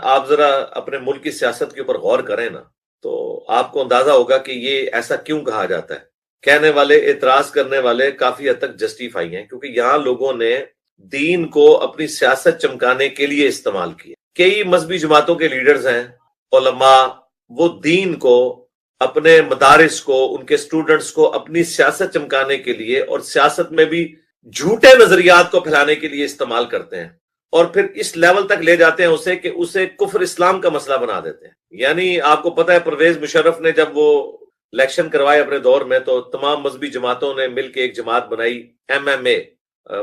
آپ ذرا اپنے ملک کی سیاست کے اوپر غور کریں نا تو آپ کو اندازہ ہوگا کہ یہ ایسا کیوں کہا جاتا ہے. کہنے والے، اعتراض کرنے والے کافی حد تک جسٹیفائی ہیں، کیونکہ یہاں لوگوں نے دین کو اپنی سیاست چمکانے کے لیے استعمال کیا. کئی مذہبی جماعتوں کے لیڈرز ہیں، علماء، وہ دین کو، اپنے مدارس کو، ان کے سٹوڈنٹس کو اپنی سیاست چمکانے کے لیے اور سیاست میں بھی جھوٹے نظریات کو پھیلانے کے لیے استعمال کرتے ہیں، اور پھر اس لیول تک لے جاتے ہیں کہ اسے کفر اسلام کا مسئلہ بنا دیتے ہیں. یعنی آپ کو پتہ ہے پرویز مشرف نے جب وہ الیکشن کروائے اپنے دور میں تو تمام مذہبی جماعتوں نے مل کے ایک جماعت بنائی، MMA،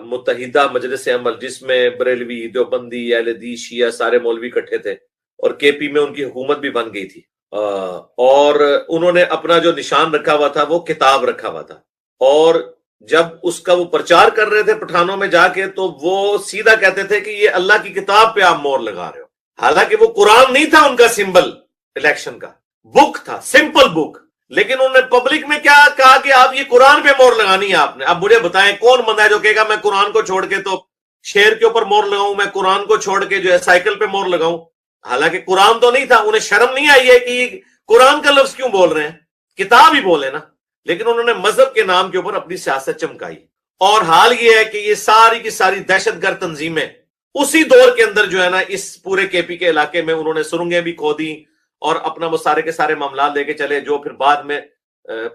متحدہ مجلس عمل، جس میں بریلوی، دیوبندی، اہل حدیث، شیعہ سارے مولوی اکٹھے تھے، اور KP میں ان کی حکومت بھی بن گئی تھی. اور انہوں نے اپنا جو نشان رکھا ہوا تھا وہ کتاب رکھا ہوا تھا، اور جب اس کا وہ پرچار کر رہے تھے پٹھانوں میں جا کے تو وہ سیدھا کہتے تھے کہ یہ اللہ کی کتاب پہ آپ مور لگا رہے ہو. حالانکہ وہ قرآن نہیں تھا ان کا سمبل، الیکشن کا بک تھا، سمپل بک، لیکن انہوں نے پبلک میں کیا کہا کہ آپ یہ قرآن پہ مور لگانی ہے آپ نے. اب مجھے بتائیں کون بندہ ہے جو کہے گا میں قرآن کو چھوڑ کے تو شیر کے اوپر مور لگاؤں، میں قرآن کو چھوڑ کے جو ہے سائیکل پہ مور لگاؤں. حالانکہ قرآن تو نہیں تھا، انہیں شرم نہیں آئی ہے کہ قرآن کا لفظ کیوں بول رہے ہیں، کتاب ہی بولے نا. لیکن انہوں نے مذہب کے نام کے اوپر اپنی سیاست چمکائی. اور حال یہ ہے کہ یہ ساری کی ساری دہشت گرد تنظیمیں اسی دور کے اندر جو ہے نا اس پورے KP کے علاقے میں انہوں نے سرنگیں بھی کھودی اور اپنا وہ سارے کے سارے معاملات لے کے چلے، جو پھر بعد میں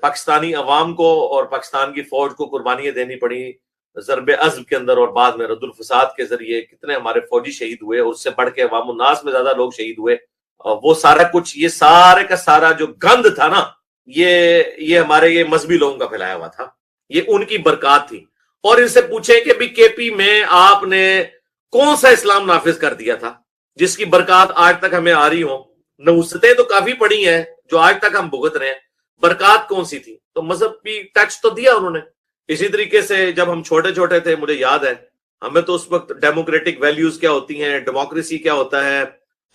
پاکستانی عوام کو اور پاکستان کی فوج کو قربانیاں دینی پڑی ضرب عزم کے اندر، اور بعد میں رد الفساد کے ذریعے کتنے ہمارے فوجی شہید ہوئے، اور اس سے بڑھ کے عوام الناس میں زیادہ لوگ شہید ہوئے. وہ سارا کچھ، یہ سارے کا سارا جو گند تھا نا، یہ ہمارے یہ مذہبی لوگوں کا پھیلایا ہوا تھا، یہ ان کی برکات تھی. اور ان سے پوچھیں کہ بھی KP میں آپ نے کون سا اسلام نافذ کر دیا تھا جس کی برکات آج تک ہمیں آ رہی ہوں؟ نوستیں تو کافی پڑی ہیں جو آج تک ہم بھگت رہے ہیں، برکات کون سی تھی؟ تو مذہب بھی ٹچ تو دیا انہوں نے. اسی طریقے سے جب ہم چھوٹے چھوٹے تھے، مجھے یاد ہے، ہمیں تو اس وقت ڈیموکریٹک ویلیوز کیا ہوتی ہیں، ڈیموکریسی کیا ہوتا ہے،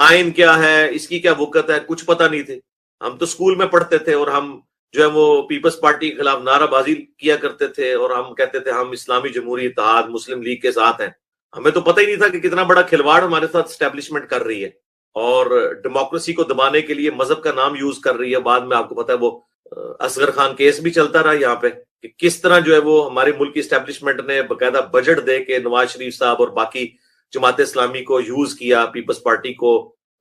آئین کیا ہے، اس کی کیا وقت ہے، کچھ پتہ نہیں تھے. ہم تو اسکول میں پڑھتے تھے اور ہم جو ہے وہ پیپلز پارٹی کے خلاف نعرہ بازی کیا کرتے تھے، اور ہم کہتے تھے ہم اسلامی جمہوری اتحاد مسلم لیگ کے ساتھ ہیں. ہمیں تو پتہ ہی نہیں تھا کہ کتنا بڑا کھلواڑ ہمارے ساتھ اسٹیبلشمنٹ کر رہی ہے اور ڈیموکریسی کو دبانے کے لیے مذہب کا نام یوز کر رہی ہے. بعد میں آپ کو پتہ ہے وہ اصغر خان کیس بھی چلتا رہا یہاں پہ کہ کس طرح جو ہے وہ ہمارے ملک کی اسٹیبلشمنٹ نے باقاعدہ بجٹ دے کے نواز شریف صاحب اور باقی جماعت اسلامی کو یوز کیا پیپلز پارٹی کو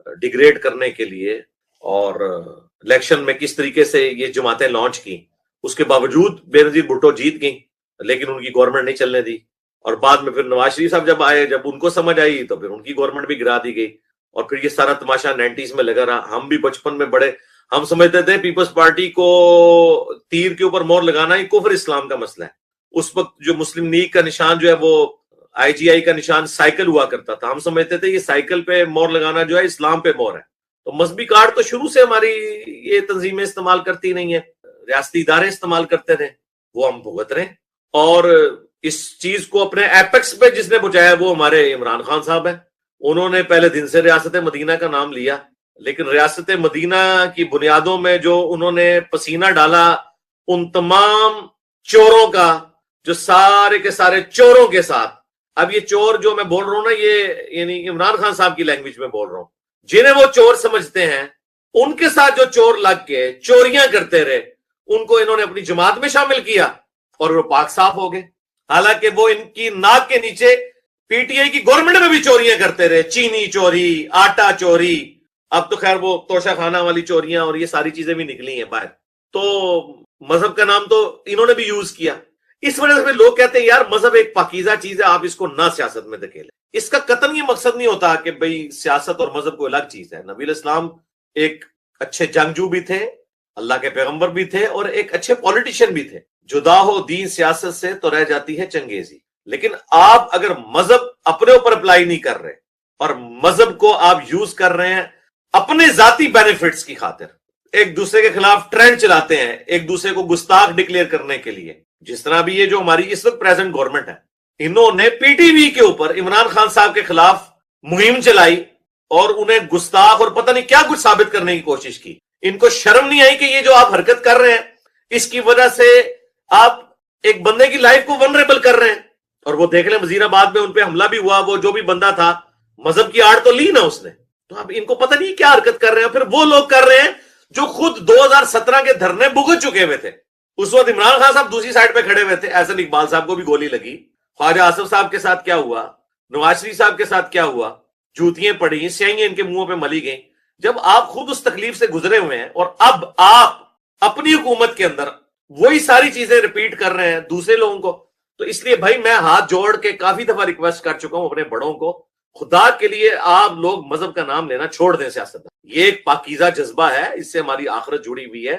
ڈیگریڈ کرنے کے لیے، اور الیکشن میں کس طریقے سے یہ جماعتیں لانچ کی. اس کے باوجود بے نظیر بھٹو جیت گئیں، لیکن ان کی گورنمنٹ نہیں چلنے دی. اور بعد میں پھر نواز شریف صاحب جب آئے، جب ان کو سمجھ آئی تو پھر ان کی گورنمنٹ بھی گرا دی گئی، اور پھر یہ سارا تماشا 90s میں لگا رہا. ہم بھی بچپن میں بڑے ہم سمجھتے تھے پیپلز پارٹی کو تیر کے اوپر مور لگانا ہی کفر اسلام کا مسئلہ ہے. اس وقت جو مسلم لیگ کا نشان جو ہے وہ IGI کا نشان سائیکل ہوا کرتا تھا، ہم سمجھتے تھے یہ سائیکل پہ مور لگانا جو ہے اسلام پہ مور ہے. تو مذہبی کارڈ تو شروع سے ہماری یہ تنظیمیں استعمال کرتی نہیں ہیں، ریاستی ادارے استعمال کرتے رہے، وہ ہم بھگت رہے ہیں. اور اس چیز کو اپنے ایپیکس پہ جس نے پہنچایا وہ ہمارے عمران خان صاحب ہیں. انہوں نے پہلے دن سے ریاست مدینہ کا نام لیا، لیکن ریاست مدینہ کی بنیادوں میں جو انہوں نے پسینہ ڈالا ان تمام چوروں کا، جو سارے کے سارے چوروں کے ساتھ، اب یہ چور جو میں بول رہا ہوں نا، یہ یعنی عمران خان صاحب کی لینگویج میں بول رہا ہوں، جنہیں وہ چور سمجھتے ہیں ان کے ساتھ جو چور لگ کے چوریاں کرتے رہے، ان کو انہوں نے اپنی جماعت میں شامل کیا اور وہ پاک صاف ہو گئے. حالانکہ وہ ان کی ناک کے نیچے PTI کی گورنمنٹ میں بھی چوریاں کرتے رہے، چینی چوری، آٹا چوری، اب تو خیر وہ توشہ خانہ والی چوریاں اور یہ ساری چیزیں بھی نکلی ہیں باہر. تو مذہب کا نام تو انہوں نے بھی یوز کیا. اس وجہ سے لوگ کہتے ہیں یار مذہب ایک پاکیزہ چیز ہے، آپ اس کو نہ سیاست میں دھکیلیں. اس کا قطعاً یہ مقصد نہیں ہوتا کہ بھئی سیاست اور مذہب کو الگ چیز ہے. نبی الاسلام ایک اچھے جنگجو بھی تھے، اللہ کے پیغمبر بھی تھے، اور ایک اچھے پولیٹیشین بھی تھے. جدا ہو دین سیاست سے تو رہ جاتی ہے چنگیزی. لیکن آپ اگر مذہب اپنے اوپر اپلائی نہیں کر رہے اور مذہب کو آپ یوز کر رہے ہیں اپنے ذاتی بینیفٹس کی خاطر، ایک دوسرے کے خلاف ٹرینڈ چلاتے ہیں، ایک دوسرے کو گستاخ ڈکلیئر کرنے کے لیے، جس طرح بھی یہ جو ہماری اس وقت پریزنٹ گورنمنٹ ہے، انہوں نے PTV کے اوپر عمران خان صاحب کے خلاف مہم چلائی اور انہیں گستاخ اور پتہ نہیں کیا کچھ ثابت کرنے کی کوشش کی. ان کو شرم نہیں آئی کہ یہ جو آپ حرکت کر رہے ہیں اس کی وجہ سے آپ ایک بندے کی لائف کو ونریبل کر رہے ہیں. اور وہ دیکھ لیں وزیر آباد میں ان پہ حملہ بھی ہوا، وہ جو بھی بندہ تھا مذہب کی آڑ تو لی نا اس نے. تو اب ان کو پتہ نہیں کیا حرکت کر رہے ہیں. پھر وہ لوگ کر رہے ہیں جو خود 2017 کے دھرنے بھگت چکے ہوئے تھے. اس وقت عمران خان صاحب دوسری سائڈ پہ کھڑے ہوئے تھے, احسن اقبال صاحب کو بھی گولی لگی, خواجہ آصف صاحب کے ساتھ کیا ہوا, نواز شریف صاحب کے ساتھ کیا ہوا, جوتیاں پڑی, سیائیاں ان کے منہوں پہ ملی گئیں. جب آپ خود اس تکلیف سے گزرے ہوئے ہیں اور اب آپ اپنی حکومت کے اندر وہی ساری چیزیں ریپیٹ کر رہے ہیں دوسرے لوگوں کو, تو اس لیے بھائی میں ہاتھ جوڑ کے کافی دفعہ ریکویسٹ کر چکا ہوں اپنے بڑوں کو, خدا کے لیے آپ لوگ مذہب کا نام لینا چھوڑ دیں. سیاست یہ ایک پاکیزہ جذبہ ہے, اس سے ہماری آخرت جڑی ہوئی ہے.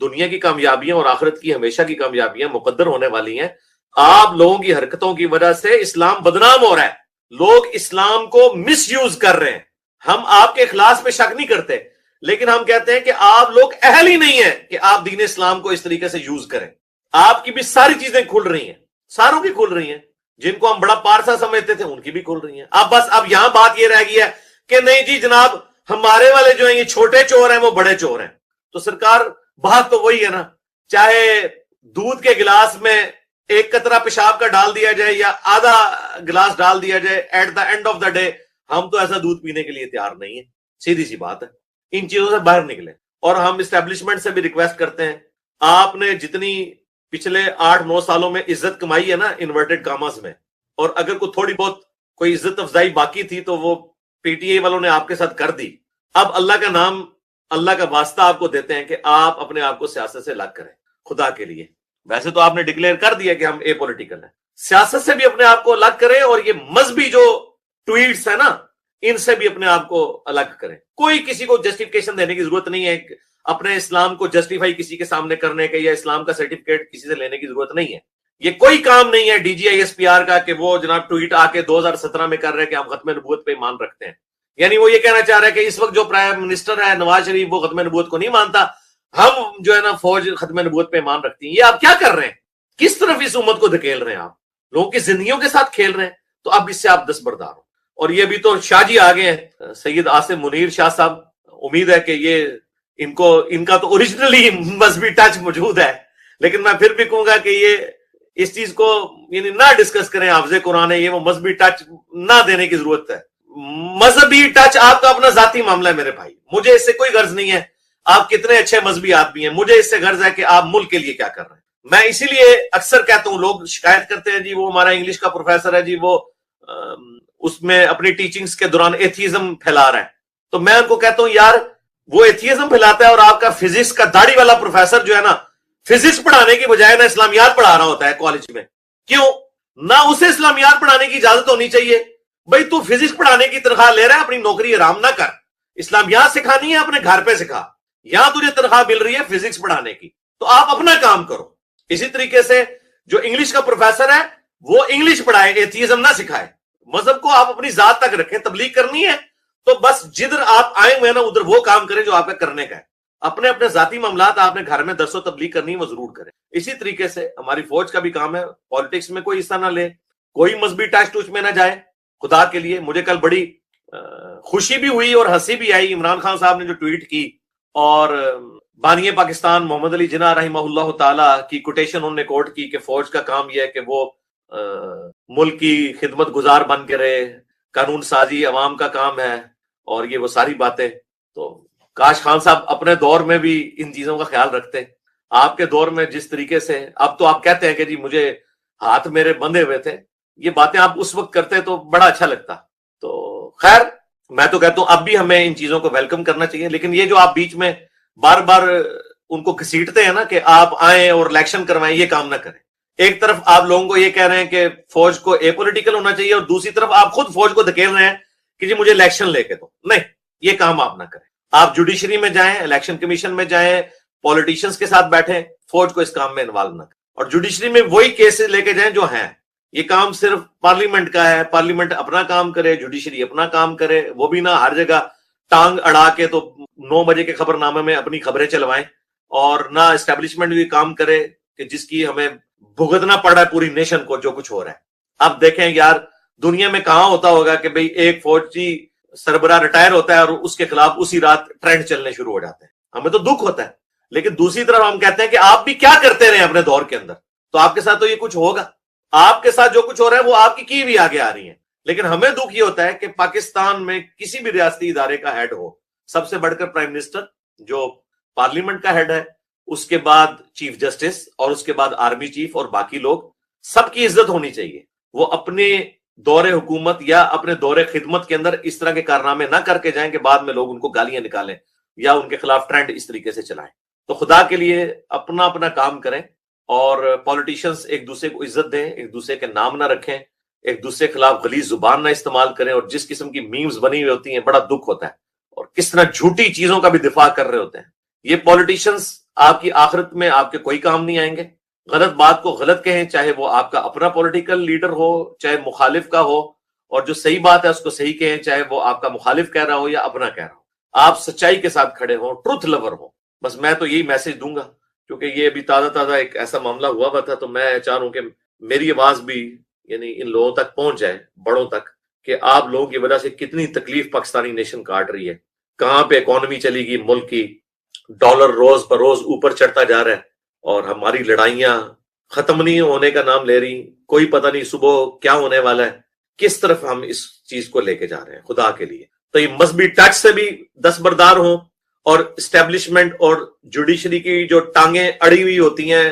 دنیا کی کامیابیاں اور آخرت کی ہمیشہ کی کامیابیاں مقدر ہونے والی ہیں. آپ لوگوں کی حرکتوں کی وجہ سے اسلام بدنام ہو رہا ہے, لوگ اسلام کو مس یوز کر رہے ہیں. ہم آپ کے اخلاص پہ شک نہیں کرتے, لیکن ہم کہتے ہیں کہ آپ لوگ اہل ہی نہیں ہیں کہ آپ دین اسلام کو اس طریقے سے یوز کریں. آپ کی بھی ساری چیزیں کھل رہی ہیں, ساروں کی کھل رہی ہیں. جن کو ہم بڑا پارسا سمجھتے تھے ان کی بھی کھل رہی ہیں. اب یہاں بات یہ رہ گئی ہے کہ نہیں جی جناب ہمارے والے جو ہیں یہ چھوٹے چور ہیں, وہ بڑے چور ہیں. تو سرکار بات تو وہی ہے نا, چاہے دودھ کے گلاس میں ایک قطرہ پیشاب کا ڈال دیا جائے یا آدھا گلاس ڈال دیا جائے, at the end of the day ہم تو ایسا دودھ پینے کے لیے تیار نہیں ہے. سیدھی سی بات ہے, ان چیزوں سے باہر نکلیں. اور ہم اسٹیبلشمنٹ سے بھی ریکویسٹ کرتے ہیں, آپ نے جتنی پچھلے 8-9 سالوں میں عزت کمائی ہے نا انورٹڈ کاماز میں, اور اگر کوئی تھوڑی بہت کوئی عزت افزائی باقی تھی تو وہ پی ٹی آئی والوں نے آپ کے ساتھ کر دی. اب اللہ کا نام, اللہ کا واسطہ آپ کو دیتے ہیں کہ آپ اپنے آپ کو سیاست سے الگ کریں خدا کے لیے. ویسے تو آپ نے ڈکلیئر کر دیا کہ ہم اے پولیٹیکل ہیں, سیاست سے بھی اپنے آپ کو الگ کریں, اور یہ مذہبی جو ٹویٹس ہیں نا ان سے بھی اپنے آپ کو الگ کریں. کوئی کسی کو جسٹیفیکیشن دینے کی ضرورت نہیں ہے, اپنے اسلام کو جسٹیفائی کسی کے سامنے کرنے کے یا اسلام کا سرٹیفکیٹ کسی سے لینے کی ضرورت نہیں ہے. یہ کوئی کام نہیں ہے D G I S P R کا کہ وہ جناب ٹویٹ آ کے 2017 میں کر رہے ہیں کہ ہم ختم نبوت پہ ایمان رکھتے ہیں. یعنی وہ یہ کہنا چاہ رہا ہے کہ اس وقت جو پرائم منسٹر ہے نواز شریف وہ ختم نبوت کو نہیں مانتا, ہم جو ہے نا فوج ختم نبوت پہ ایمان رکھتی ہیں. یہ آپ کیا کر رہے ہیں, کس طرف اس امت کو دھکیل رہے ہیں, آپ لوگوں کی زندگیوں کے ساتھ کھیل رہے ہیں. تو اب اس سے آپ دستبردار ہو. اور یہ بھی تو شاہ جی آگے ہیں, سید عاصم منیر شاہ صاحب, امید ہے کہ یہ ان کا تو اوریجنلی مذہبی ٹچ موجود ہے, لیکن میں پھر بھی کہوں گا کہ یہ اس چیز کو یعنی نہ ڈسکس کریں. حافظ قرآن ہے, یہ وہ مذہبی ٹچ نہ دینے کی ضرورت ہے. مذہبی ٹچ آپ کا اپنا ذاتی معاملہ ہے میرے بھائی, مجھے اس سے کوئی غرض نہیں ہے آپ کتنے اچھے مذہبی آدمی ہیں, مجھے اس سے غرض ہے کہ آپ ملک کے لیے کیا کر رہے ہیں. میں اسی لیے اکثر کہتا ہوں, لوگ شکایت کرتے ہیں جی وہ ہمارا انگلش کا پروفیسر ہے جی وہ اس میں اپنی ٹیچنگز کے دوران ایتھیزم پھیلا رہا ہے. تو میں ان کو کہتا ہوں یار وہ ایتھیزم پھیلاتا ہے, اور آپ کا فزکس کا داڑھی والا پروفیسر جو ہے نا فزکس پڑھانے کی بجائے نہ اسلامیات پڑھا رہا ہوتا ہے کالج میں. کیوں نہ اسے اسلامیات پڑھانے کی اجازت ہونی چاہیے؟ بھائی تو فزکس پڑھانے کی تنخواہ لے رہا ہے, اپنی نوکری آرام نہ کر, اسلامیات سکھانی ہے اپنے گھر پہ سکھا. یہاں تجھے تنخواہ مل رہی ہے فزکس پڑھانے کی, تو آپ اپنا کام کرو. اسی طریقے سے جو انگلش کا پروفیسر ہے وہ انگلش پڑھائے, ایتھیزم نہ سکھائے. مذہب کو آپ اپنی ذات تک رکھیں, تبلیغ کرنی ہے تو بس جدھر آپ آئے ہوئے نا ادھر وہ کام کریں جو آپ کا کرنے کا ہے. اپنے اپنے ذاتی معاملات آپ نے گھر میں درس و تبلیغ کرنی ہے وہ ضرور کریں. اسی طریقے سے ہماری فوج کا بھی کام ہے, پالیٹکس میں کوئی حصہ نہ لے, کوئی مذہبی ٹچ ٹوچ میں نہ جائے خدا کے لیے. مجھے کل بڑی خوشی بھی ہوئی اور ہنسی بھی آئی, عمران خان صاحب نے جو ٹویٹ کی اور بانی پاکستان محمد علی جناح رحمہ اللہ تعالی کی کوٹیشن انہوں نے کوٹ کی کہ فوج کا کام یہ ہے کہ وہ ملک کی خدمت گزار بن کے رہے, قانون سازی عوام کا کام ہے, اور یہ وہ ساری باتیں. تو کاش خان صاحب اپنے دور میں بھی ان چیزوں کا خیال رکھتے. آپ کے دور میں جس طریقے سے, اب تو آپ کہتے ہیں کہ جی مجھے ہاتھ میرے بندھے ہوئے تھے, یہ باتیں آپ اس وقت کرتے تو بڑا اچھا لگتا. تو خیر میں تو کہتا ہوں اب بھی ہمیں ان چیزوں کو ویلکم کرنا چاہیے, لیکن یہ جو آپ بیچ میں بار بار ان کو گھسیٹتے ہیں نا کہ آپ آئیں اور الیکشن کروائیں, یہ کام نہ کریں. ایک طرف آپ لوگوں کو یہ کہہ رہے ہیں کہ فوج کو اے پولیٹیکل ہونا چاہیے, اور دوسری طرف آپ خود فوج کو دھکیل رہے ہیں کہ جی مجھے الیکشن لے کے دو. نہیں, یہ کام آپ نہ کریں. آپ جوڈیشری میں جائیں, الیکشن کمیشن میں جائیں, پولیٹیشنز کے ساتھ بیٹھیں, فوج کو اس کام میں انوالو نہ کریں. اور جوڈیشری میں وہی کیسز لے کے جائیں جو ہیں. یہ کام صرف پارلیمنٹ کا ہے, پارلیمنٹ اپنا کام کرے, جوڈیشری اپنا کام کرے, وہ بھی نہ ہر جگہ ٹانگ اڑا کے تو 9 بجے کے خبر نامے میں اپنی خبریں چلوائیں, اور نہ اسٹیبلشمنٹ بھی کام کرے کہ جس کی ہمیں بھگتنا پڑ رہا ہے پوری نیشن کو جو کچھ ہو رہا ہے. اب دیکھیں یار دنیا میں کہاں ہوتا ہوگا کہ بھئی ایک فوجی سربراہ ریٹائر ہوتا ہے اور اس کے خلاف اسی رات ٹرینڈ چلنے شروع ہو جاتے ہیں. ہمیں تو دکھ ہوتا ہے, لیکن دوسری طرف ہم کہتے ہیں کہ آپ بھی کیا کرتے رہے اپنے دور کے اندر, تو آپ کے ساتھ تو یہ کچھ ہوگا. آپ کے ساتھ جو کچھ ہو رہا ہے وہ آپ کی ہوئی آگے آ رہی ہیں, لیکن ہمیں دکھ یہ ہوتا ہے کہ پاکستان میں کسی بھی ریاستی ادارے کا ہیڈ ہو، سب سے بڑھ کر پرائم منسٹر جو پارلیمنٹ کا ہیڈ ہے، اس کے بعد چیف جسٹس، اور اس کے بعد آرمی چیف، اور باقی لوگ، سب کی عزت ہونی چاہیے. وہ اپنے دور حکومت یا اپنے دور خدمت کے اندر اس طرح کے کارنامے نہ کر کے جائیں کہ بعد میں لوگ ان کو گالیاں نکالیں یا ان کے خلاف ٹرینڈ اس طریقے سے چلائیں. تو خدا کے لیے اپنا اپنا کام کریں، اور پولیٹیشینز ایک دوسرے کو عزت دیں، ایک دوسرے کے نام نہ رکھیں، ایک دوسرے کے خلاف غلیظ زبان نہ استعمال کریں. اور جس قسم کی میمز بنی ہوئی ہوتی ہیں بڑا دکھ ہوتا ہے، اور کس طرح جھوٹی چیزوں کا بھی دفاع کر رہے ہوتے ہیں. یہ پولیٹیشینز آپ کی آخرت میں آپ کے کوئی کام نہیں آئیں گے. غلط بات کو غلط کہیں، چاہے وہ آپ کا اپنا پولیٹیکل لیڈر ہو چاہے مخالف کا ہو، اور جو صحیح بات ہے اس کو صحیح کہیں، چاہے وہ آپ کا مخالف کہہ رہا ہو یا اپنا کہہ رہا ہو. آپ سچائی کے ساتھ کھڑے ہوں، ٹروتھ لور ہوں. بس میں تو یہی میسج دوں گا، کیونکہ یہ ابھی تازہ ایک ایسا معاملہ ہوا تھا، تو میں چاہ رہا ہوں کہ میری آواز بھی یعنی ان لوگوں تک پہنچ جائے، بڑوں تک، کہ آپ لوگوں کی وجہ سے کتنی تکلیف پاکستانی نیشن کاٹ رہی ہے، کہاں پہ اکانومی چلی گئی ملک کی، ڈالر روز بروز اوپر چڑھتا جا رہا ہے، اور ہماری لڑائیاں ختم نہیں ہونے کا نام لے رہی. کوئی پتہ نہیں صبح کیا ہونے والا ہے. کس طرف ہم اس چیز کو لے کے جا رہے ہیں خدا کے لیے. تو یہ مذہبی ٹیکس سے بھی دستبردار ہوں، اور اسٹیبلشمنٹ اور جوڈیشری کی جو ٹانگیں اڑی ہوئی ہوتی ہیں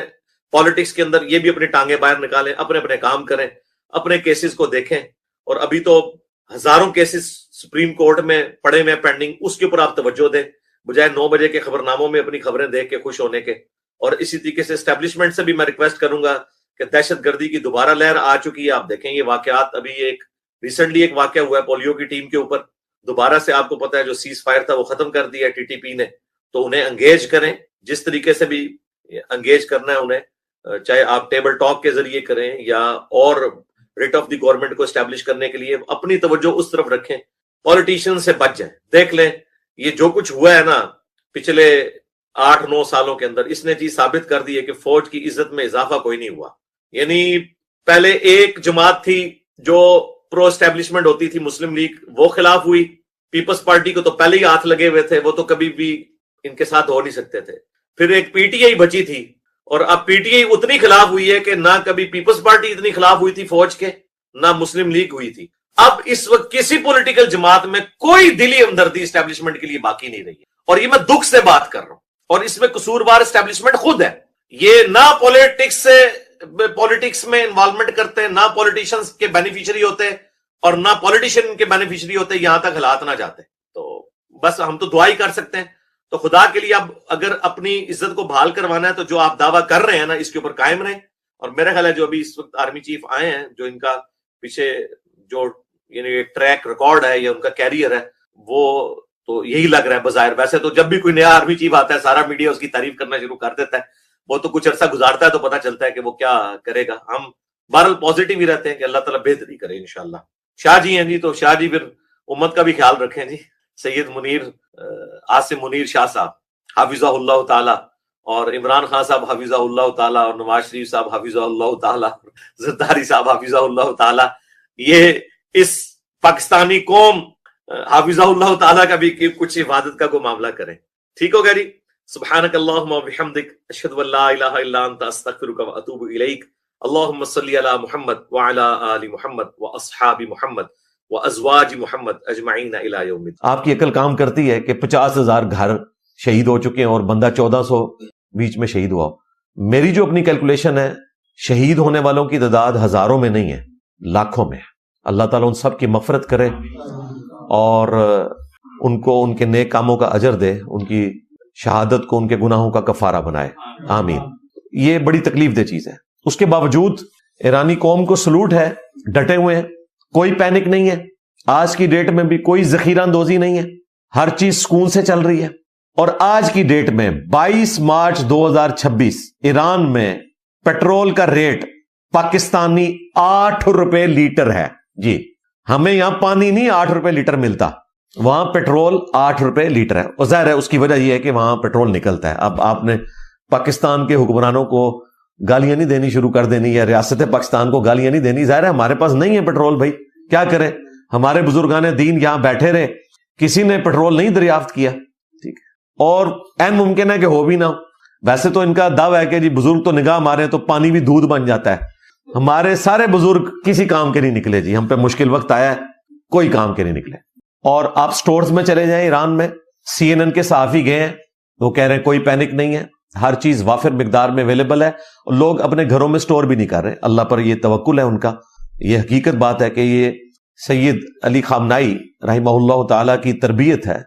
پالیٹکس کے اندر، یہ بھی اپنی ٹانگیں باہر نکالیں، اپنے اپنے کام کریں، اپنے کیسز کو دیکھیں. اور ابھی تو ہزاروں کیسز سپریم کورٹ میں پڑے ہوئے پینڈنگ، اس کے اوپر آپ توجہ دیں بجائے 9 بجے کے خبر ناموں میں اپنی خبریں دیکھ کے خوش ہونے کے. اور اسی طریقے سے اسٹیبلشمنٹ سے بھی میں ریکویسٹ کروں گا کہ دہشت گردی کی دوبارہ لہر آ چکی ہے. آپ دیکھیں یہ واقعات، ابھی ریسنٹلی ایک واقعہ ہوا ہے پولیو کی ٹیم کے اوپر، دوبارہ سے آپ کو پتا ہے جو سیز فائر تھا وہ ختم کر دیا ٹی ٹی پی نے. تو انہیں انگیج کریں، جس طریقے سے بھی انگیج کرنا ہے انہیں، چاہے آپ ٹیبل ٹاک کے ذریعے کریں یا اور ریٹ آف دی گورنمنٹ کو اسٹیبلش کرنے کے لیے اپنی توجہ اس طرف رکھیں. پولیٹیشین سے بچ جائیں. دیکھ لیں یہ جو کچھ ہوا ہے نا پچھلے 8-9 سالوں کے اندر، اس نے جی ثابت کر دی ہے کہ فوج کی عزت میں اضافہ کوئی نہیں ہوا. یعنی پہلے ایک جماعت تھی جو پرو اسٹیبلشمنٹ ہوتی تھی، مسلم لیگ، وہ خلاف ہوئی. پیپلز پارٹی کو تو پہلے ہی ہاتھ لگے ہوئے تھے، وہ تو کبھی بھی ان کے ساتھ ہو نہیں سکتے تھے. پھر ایک پی ٹی آئی بچی تھی، اور اب پی ٹی آئی اتنی خلاف ہوئی ہے کہ نہ کبھی پیپلز پارٹی اتنی خلاف ہوئی تھی فوج کے، نہ مسلم لیگ ہوئی تھی. اب اس وقت کسی پولیٹیکل جماعت میں کوئی دلی ہمدردی اسٹیبلشمنٹ کے لیے باقی نہیں رہی ہے. اور یہ میں دکھ سے بات کر رہا ہوں، اور اس میں قصوروار اسٹیبلشمنٹ خود ہے. یہ نہ پولیٹکس میں انوالومنٹ کرتے ہیں، نہ پولیٹیشنز کے بینیفیشری ہوتے، اور نہ پولیٹیشین کے بینیفیشری ہوتے، یہاں تک حالات نہ جاتے. تو بس ہم تو دعا ہی کر سکتے ہیں. تو خدا کے لیے اب اگر اپنی عزت کو بحال کروانا ہے تو جو آپ دعویٰ کر رہے ہیں نا اس کے اوپر قائم رہیں. اور میرا خیال ہے جو ابھی اس وقت آرمی چیف آئے ہیں، جو ان کا پیچھے جو یعنی ٹریک ریکارڈ ہے یا ان کا کیریئر ہے، وہ تو یہی لگ رہا ہے بظاہر. ویسے تو جب بھی کوئی نیا آرمی چیف آتا ہے سارا میڈیا اس کی تعریف کرنا شروع کر دیتا ہے. وہ تو کچھ عرصہ گزارتا ہے تو پتہ چلتا ہے کہ وہ کیا کرے گا. ہم بہرحال پازیٹیو ہی رہتے ہیں کہ اللہ تعالیٰ بہتری کرے انشاءاللہ. شاہ جی ہیں جی، تو شاہ جی پھر امت کا بھی خیال رکھیں جی. سید منیر عاصم منیر شاہ صاحب حافظہ اللہ تعالی، اور عمران خان صاحب حافظہ اللہ تعالی، اور نواز شریف صاحب حافظہ اللہ تعالی، زرداری صاحب حافظہ اللہ تعالی، یہ اس پاکستانی قوم حافظہ اللہ تعالی کا بھی کچھ عبادت کا کوئی معاملہ کریں. ٹھیک ہوگا جی. سبحانک اللہم و بحمدک، اشہد ان لا الہ الا انت، استغفرک و اتوب الیک. اللہم صلی علی محمد وعلی آل محمد واصحاب محمد وازواج محمد اجمعین الی یوم الدین. آپ کی عقل کام کرتی ہے کہ 50,000 گھر شہید ہو چکے ہیں اور بندہ 1400 بیچ میں شہید ہوا. میری جو اپنی کیلکولیشن ہے، شہید ہونے والوں کی تعداد ہزاروں میں نہیں ہے، لاکھوں میں. اللہ تعالیٰ ان سب کی مغفرت کرے اور ان کو ان کے نیک کاموں کا اجر دے، ان کی شہادت کو ان کے گناہوں کا کفارہ بنائے، آمین. یہ بڑی تکلیف دہ چیز ہے. اس کے باوجود ایرانی قوم کو سلوٹ ہے، ڈٹے ہوئے ہیں، کوئی پینک نہیں ہے. آج کی ڈیٹ میں بھی کوئی ذخیرہ اندوزی نہیں ہے، ہر چیز سکون سے چل رہی ہے. اور آج کی ڈیٹ میں 22 مارچ 2026 ایران میں پیٹرول کا ریٹ پاکستانی 8 روپے لیٹر ہے جی. ہمیں یہاں پانی نہیں 8 روپے لیٹر ملتا، وہاں پیٹرول 8 روپے لیٹر ہے. اور ظاہر ہے اس کی وجہ یہ ہے کہ وہاں پیٹرول نکلتا ہے. اب آپ نے پاکستان کے حکمرانوں کو گالیاں نہیں دینی شروع کر دینی، یا ریاست پاکستان کو گالیاں نہیں دینی. ظاہر ہے ہمارے پاس نہیں ہے پیٹرول، بھائی کیا کریں. ہمارے بزرگان دین یہاں بیٹھے رہے، کسی نے پیٹرول نہیں دریافت کیا. ٹھیک ہے، اور این ممکن ہے کہ ہو بھی نہ ہو. ویسے تو ان کا دعویٰ ہے کہ جی بزرگ تو نگاہ مارے تو پانی بھی دودھ بن جاتا ہے. ہمارے سارے بزرگ کسی کام کے نہیں نکلے جی، ہم پہ مشکل وقت آیا ہے، کوئی کام کے نہیں نکلے. اور آپ سٹورز میں چلے جائیں ایران میں، سی این این کے صحافی گئے ہیں، وہ کہہ رہے ہیں کوئی پینک نہیں ہے، ہر چیز وافر مقدار میں اویلیبل ہے، اور لوگ اپنے گھروں میں سٹور بھی نہیں کر رہے. اللہ پر یہ توکل ہے ان کا. یہ حقیقت بات ہے کہ یہ سید علی خامنائی رحمہ اللہ تعالی کی تربیت ہے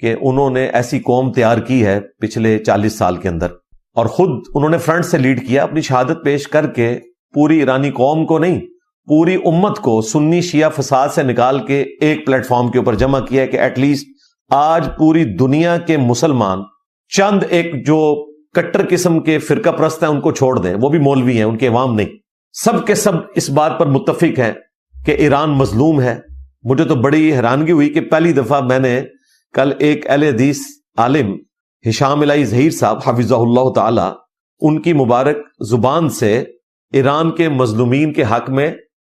کہ انہوں نے ایسی قوم تیار کی ہے پچھلے 40 سال کے اندر، اور خود انہوں نے فرنٹ سے لیڈ کیا، اپنی شہادت پیش کر کے پوری ایرانی قوم کو نہیں، پوری امت کو سنی شیعہ فساد سے نکال کے ایک پلیٹ فارم کے اوپر جمع کیا ہے کہ ایٹ لیسٹ آج پوری دنیا کے مسلمان چند ایک جو کٹر قسم کے فرقہ پرست ہیں ان کو چھوڑ دیں، وہ بھی مولوی ہیں، ان کے عوام نہیں، سب کے سب اس بات پر متفق ہیں کہ ایران مظلوم ہے. مجھے تو بڑی حیرانگی ہوئی کہ پہلی دفعہ میں نے کل ایک اہل حدیث عالم ہشام الہی ظہیر صاحب حفظہ اللہ تعالی، ان کی مبارک زبان سے ایران کے مظلومین کے حق میں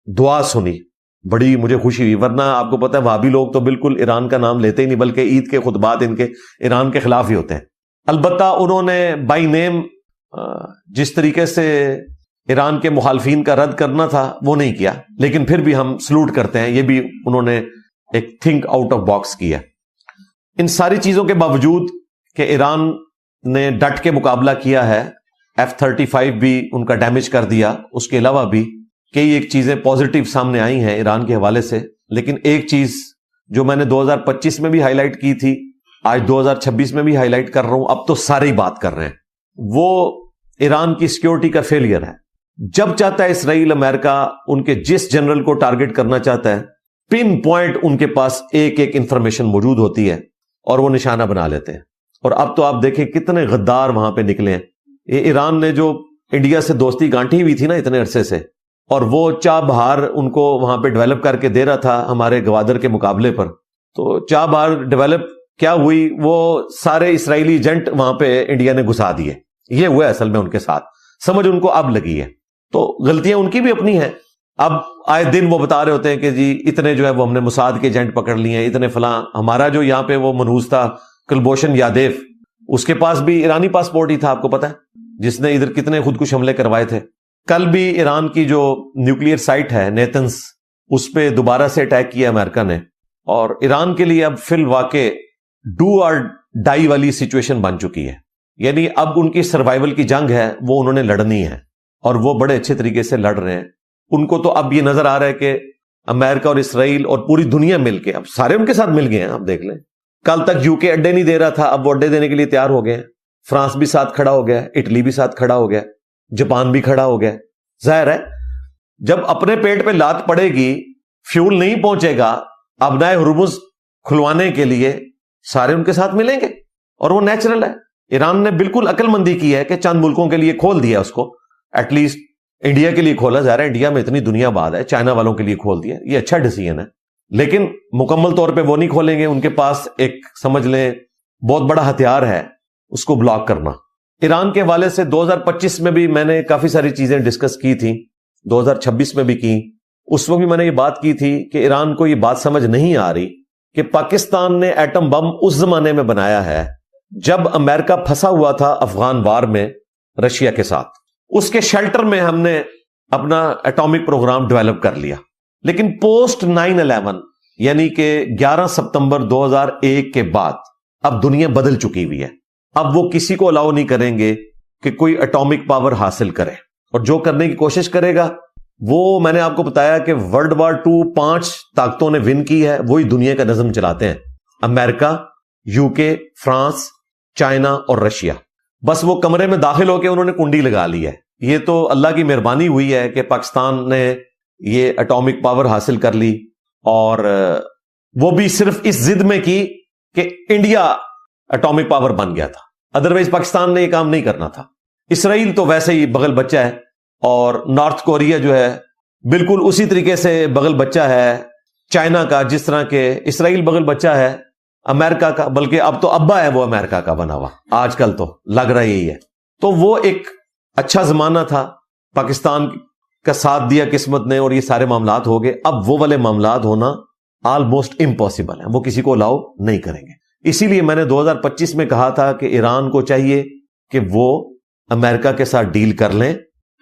دعا سنی. بڑی مجھے خوشی ہوئی، ورنہ آپ کو پتہ ہے وہابی لوگ تو بالکل ایران کا نام لیتے ہی نہیں، بلکہ عید کے خطبات ان کے ایران کے خلاف ہی ہوتے ہیں. البتہ انہوں نے بائی نیم جس طریقے سے ایران کے مخالفین کا رد کرنا تھا وہ نہیں کیا، لیکن پھر بھی ہم سلوٹ کرتے ہیں، یہ بھی انہوں نے ایک تھنک آؤٹ آف باکس کیا. ان ساری چیزوں کے باوجود کہ ایران نے ڈٹ کے مقابلہ کیا ہے، F-35 بھی ان کا ڈیمیج کر دیا، اس کے علاوہ بھی کئی ایک چیزیں پازیٹیو سامنے آئی ہیں ایران کے حوالے سے. لیکن ایک چیز جو میں نے 2025 میں بھی ہائی لائٹ کی تھی، آج 2026 میں بھی ہائی لائٹ کر رہا ہوں، اب تو سارے ہی بات کر رہے ہیں، وہ ایران کی سیکیورٹی کا فیلئر ہے. جب چاہتا ہے اسرائیل، امریکہ ان کے جس جنرل کو ٹارگٹ کرنا چاہتا ہے، پن پوائنٹ ان کے پاس ایک ایک انفارمیشن موجود ہوتی ہے اور وہ نشانہ بنا لیتے ہیں. اور اب تو آپ دیکھیں کتنے غدار وہاں پہ نکلے ہیں. یہ ایران نے جو انڈیا سے دوستی گانٹھی ہوئی تھی نا اتنے عرصے سے، اور وہ چاہ بہار ان کو وہاں پہ ڈیولپ کر کے دے رہا تھا ہمارے گوادر کے مقابلے پر، تو چاہ بہار ڈیولپ کیا ہوئی، وہ سارے اسرائیلی ایجنٹ وہاں پہ انڈیا نے گھسا دیے. یہ ہوا اصل میں ان کے ساتھ، سمجھ ان کو اب لگی ہے. تو غلطیاں ان کی بھی اپنی ہیں. اب آئے دن وہ بتا رہے ہوتے ہیں کہ جی اتنے جو ہے وہ ہم نے موساد کے ایجنٹ پکڑ لیے ہیں، اتنے فلاں. ہمارا جو یہاں پہ وہ منحوس تھا کلبوشن یادیف، اس کے پاس بھی ایرانی پاسپورٹ ہی تھا، آپ کو پتا ہے، جس نے ادھر کتنے خودکش حملے کروائے تھے. کل بھی ایران کی جو نیوکلیئر سائٹ ہے نیتنز، اس پہ دوبارہ سے اٹیک کیا امریکہ نے. اور ایران کے لیے اب فی الواقع ڈو اور ڈائی والی سچویشن بن چکی ہے. یعنی اب ان کی سروائیول کی جنگ ہے، وہ انہوں نے لڑنی ہے، اور وہ بڑے اچھے طریقے سے لڑ رہے ہیں. ان کو تو اب یہ نظر آ رہا ہے کہ امریکہ اور اسرائیل اور پوری دنیا مل کے، اب سارے ان کے ساتھ مل گئے ہیں. آپ دیکھ لیں، کل تک یو کے اڈے نہیں دے رہا تھا، اب وہ اڈے دینے کے لیے تیار ہو گئے ہیں. فرانس بھی ساتھ کھڑا ہو گیا، اٹلی بھی ساتھ کھڑا ہو گیا، جاپان بھی کھڑا ہو گیا. ظاہر ہے جب اپنے پیٹ پہ لات پڑے گی، فیول نہیں پہنچے گا ابنائے ہرمز کھلوانے کے لیے، سارے ان کے ساتھ ملیں گے، اور وہ نیچرل ہے. ایران نے بالکل عقل مندی کی ہے کہ چند ملکوں کے لیے کھول دیا اس کو، ایٹ لیسٹ انڈیا کے لیے کھولا. ظاہر ہے انڈیا میں اتنی دنیا بعد ہے، چائنا والوں کے لیے کھول دیا، یہ اچھا ڈیسیژن ہے. لیکن مکمل طور پہ وہ نہیں کھولیں گے، ان کے پاس ایک سمجھ لیں بہت بڑا ہتھیار ہے اس کو بلاک کرنا. ایران کے حوالے سے 2025 میں بھی میں نے کافی ساری چیزیں ڈسکس کی تھیں، 2026 میں بھی کی. اس وقت بھی میں نے یہ بات کی تھی کہ ایران کو یہ بات سمجھ نہیں آ رہی کہ پاکستان نے ایٹم بم اس زمانے میں بنایا ہے جب امریکہ پھنسا ہوا تھا افغان وار میں رشیا کے ساتھ. اس کے شیلٹر میں ہم نے اپنا ایٹامک پروگرام ڈیولپ کر لیا. لیکن پوسٹ 9/11 یعنی کہ 11 ستمبر 2001 کے بعد اب دنیا بدل چکی ہوئی ہے. اب وہ کسی کو الاؤ نہیں کریں گے کہ کوئی ایٹامک پاور حاصل کرے، اور جو کرنے کی کوشش کرے گا وہ، میں نے آپ کو بتایا کہ ورلڈ وار 2 5 طاقتوں نے ون کی ہے، وہی دنیا کا نظم چلاتے ہیں، امریکہ، یو کے، فرانس، چائنا اور رشیا. بس وہ کمرے میں داخل ہو کے انہوں نے کنڈی لگا لی ہے. یہ تو اللہ کی مہربانی ہوئی ہے کہ پاکستان نے یہ ایٹامک پاور حاصل کر لی، اور وہ بھی صرف اس ضد میں کی کہ انڈیا ایٹامک پاور بن گیا تھا، ادروائز پاکستان نے یہ کام نہیں کرنا تھا. اسرائیل تو ویسے ہی بغل بچہ ہے، اور نارتھ کوریا جو ہے بالکل اسی طریقے سے بغل بچہ ہے چائنا کا، جس طرح کہ اسرائیل بغل بچہ ہے امریکہ کا، بلکہ اب تو ابا ہے وہ امریکہ کا بنا ہوا، آج کل تو لگ رہا یہی ہے. تو وہ ایک اچھا زمانہ تھا، پاکستان کا ساتھ دیا قسمت نے، اور یہ سارے معاملات ہو گئے. اب وہ والے معاملات ہونا آلموسٹ امپاسبل ہیں، وہ کسی کو الاؤ نہیں کریں گے. اسی لیے میں نے 2025 میں کہا تھا کہ ایران کو چاہیے کہ وہ امریکہ کے ساتھ ڈیل کر لیں،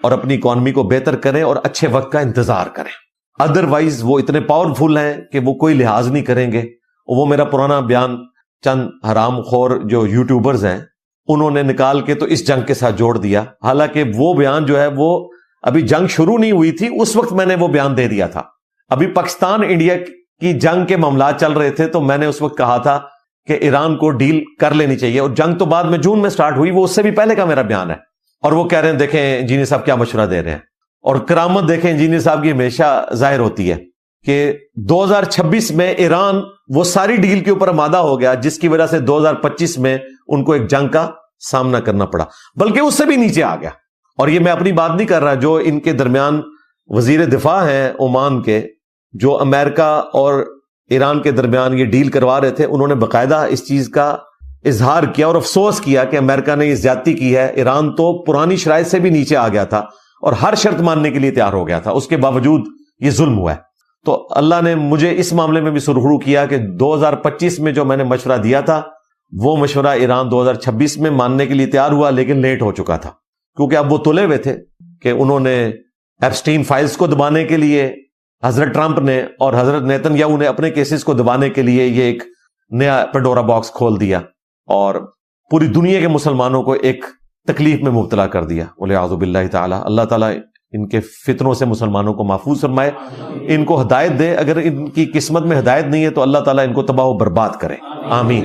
اور اپنی اکانومی کو بہتر کریں اور اچھے وقت کا انتظار کریں. ادروائز وہ اتنے پاورفل ہیں کہ وہ کوئی لحاظ نہیں کریں گے. وہ میرا پرانا بیان چند حرام خور جو یوٹیوبرز ہیں انہوں نے نکال کے تو اس جنگ کے ساتھ جوڑ دیا، حالانکہ وہ بیان جو ہے وہ ابھی جنگ شروع نہیں ہوئی تھی اس وقت میں نے وہ بیان دے دیا تھا. ابھی پاکستان انڈیا کی جنگ کے معاملات چل رہے تھے تو میں نے اس وقت کہا تھا کہ ایران کو ڈیل کر لینی چاہیے، اور جنگ تو بعد میں جون میں سٹارٹ ہوئی، وہ اس سے بھی پہلے کا میرا بیان ہے. اور وہ کہہ رہے ہیں دیکھیں انجینئر صاحب کیا مشورہ دے رہے ہیں. اور کرامت دیکھیں انجینئر صاحب کی ہمیشہ ظاہر ہوتی ہے کہ 2026 میں ایران وہ ساری ڈیل کے اوپر آمادہ ہو گیا جس کی وجہ سے 2025 میں ان کو ایک جنگ کا سامنا کرنا پڑا، بلکہ اس سے بھی نیچے آ گیا. اور یہ میں اپنی بات نہیں کر رہا، جو ان کے درمیان وزیر دفاع ہیں عمان کے، جو امریکہ اور ایران کے درمیان یہ ڈیل کروا رہے تھے، انہوں نے باقاعدہ اس چیز کا اظہار کیا اور افسوس کیا کہ امریکہ نے یہ زیادتی کی ہے. ایران تو پرانی شرائط سے بھی نیچے آ گیا تھا اور ہر شرط ماننے کے لیے تیار ہو گیا تھا، اس کے باوجود یہ ظلم ہوا ہے. تو اللہ نے مجھے اس معاملے میں بھی سرخرو کیا کہ 2025 میں جو میں نے مشورہ دیا تھا وہ مشورہ ایران 2026 میں ماننے کے لیے تیار ہوا، لیکن لیٹ ہو چکا تھا، کیونکہ اب وہ تلے ہوئے تھے کہ انہوں نے ایپسٹین فائلز کو دبانے کے لیے حضرت ٹرمپ نے اور حضرت نیتن یاہو نے اپنے کیسز کو دبانے کے لیے یہ ایک نیا پنڈورا باکس کھول دیا اور پوری دنیا کے مسلمانوں کو ایک تکلیف میں مبتلا کر دیا. وَلِعَاذُ بِاللَّهِ تعالی. اللہ تعالیٰ ان کے فتنوں سے مسلمانوں کو محفوظ فرمائے، ان کو ہدایت دے، اگر ان کی قسمت میں ہدایت نہیں ہے تو اللہ تعالیٰ ان کو تباہ و برباد کرے، آمین.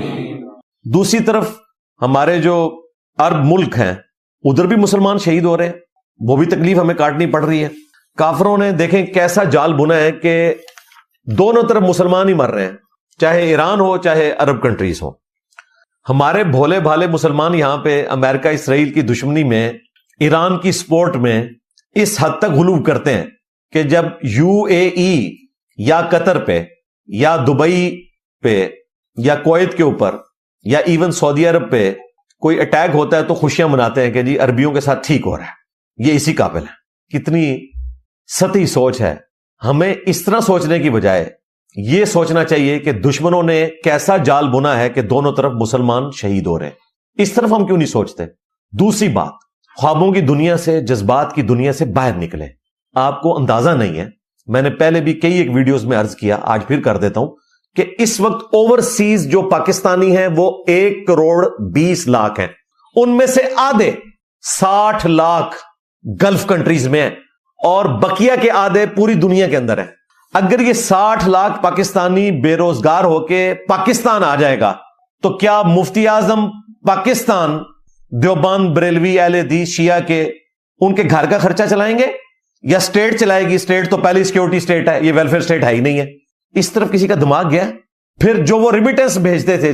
دوسری طرف ہمارے جو عرب ملک ہیں ادھر بھی مسلمان شہید ہو رہے ہیں، وہ بھی تکلیف ہمیں کاٹنی پڑ رہی ہے. کافروں نے دیکھیں کیسا جال بنا ہے کہ دونوں طرف مسلمان ہی مر رہے ہیں، چاہے ایران ہو چاہے عرب کنٹریز ہو. ہمارے بھولے بھالے مسلمان یہاں پہ امریکہ اسرائیل کی دشمنی میں، ایران کی سپورٹ میں اس حد تک غلو کرتے ہیں کہ جب یو اے ای یا قطر پہ یا دبئی پہ یا کویت کے اوپر یا ایون سعودی عرب پہ کوئی اٹیک ہوتا ہے تو خوشیاں مناتے ہیں کہ جی عربیوں کے ساتھ ٹھیک ہو رہا ہے. یہ اسی قابل ہے. کتنی سطحی سوچ ہے. ہمیں اس طرح سوچنے کی بجائے یہ سوچنا چاہیے کہ دشمنوں نے کیسا جال بنا ہے کہ دونوں طرف مسلمان شہید ہو رہے ہیں. اس طرف ہم کیوں نہیں سوچتے؟ دوسری بات، خوابوں کی دنیا سے، جذبات کی دنیا سے باہر نکلیں. آپ کو اندازہ نہیں ہے، میں نے پہلے بھی کئی ایک ویڈیوز میں عرض کیا، آج پھر کر دیتا ہوں کہ اس وقت اوورسیز جو پاکستانی ہیں وہ 1,20,00,000 ہیں. ان میں سے آدھے 60 لاکھ گلف کنٹریز میں ہیں اور بقیہ کے آدھے پوری دنیا کے اندر ہیں. اگر یہ 60 لاکھ پاکستانی بے روزگار ہو کے پاکستان آ جائے گا تو کیا مفتی اعظم پاکستان دیوبند بریلوی اہل حدیث شیعہ کے ان کے گھر کا خرچہ چلائیں گے یا اسٹیٹ چلائے گی؟ اسٹیٹ تو پہلی سیکورٹی اسٹیٹ ہے، یہ ویلفیئر اسٹیٹ ہے ہی نہیں ہے. اس طرف کسی کا دماغ گیا؟ پھر جو وہ ریمیٹنس بھیجتے تھے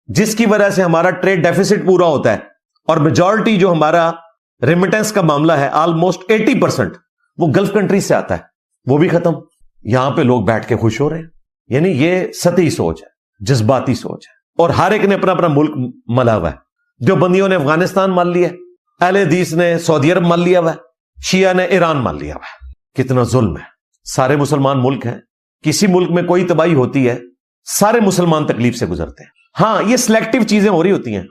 جس کی وجہ سے ہمارا ٹریڈ ڈیفیسٹ پورا ہوتا ہے، اور میجورٹی جو ہمارا ریمیٹنس کا معاملہ ہے آلموسٹ 80% وہ گلف کنٹریز سے آتا ہے، وہ بھی ختم. یہاں پہ لوگ بیٹھ کے خوش ہو رہے ہیں. یعنی یہ سطحی سوچ ہے، جذباتی سوچ ہے، اور ہر ایک نے اپنا اپنا ملک ملا ہوا ہے. جو بندیوں نے افغانستان مان لیا ہے، اہل حدیث نے سعودی عرب مان لیا ہوا ہے، شیعہ نے ایران مان لیا ہوا ہے. کتنا ظلم ہے. سارے مسلمان ملک ہیں، کسی ملک میں کوئی تباہی ہوتی ہے سارے مسلمان تکلیف سے گزرتے ہیں. ہاں یہ سلیکٹو چیزیں ہو رہی ہوتی ہیں.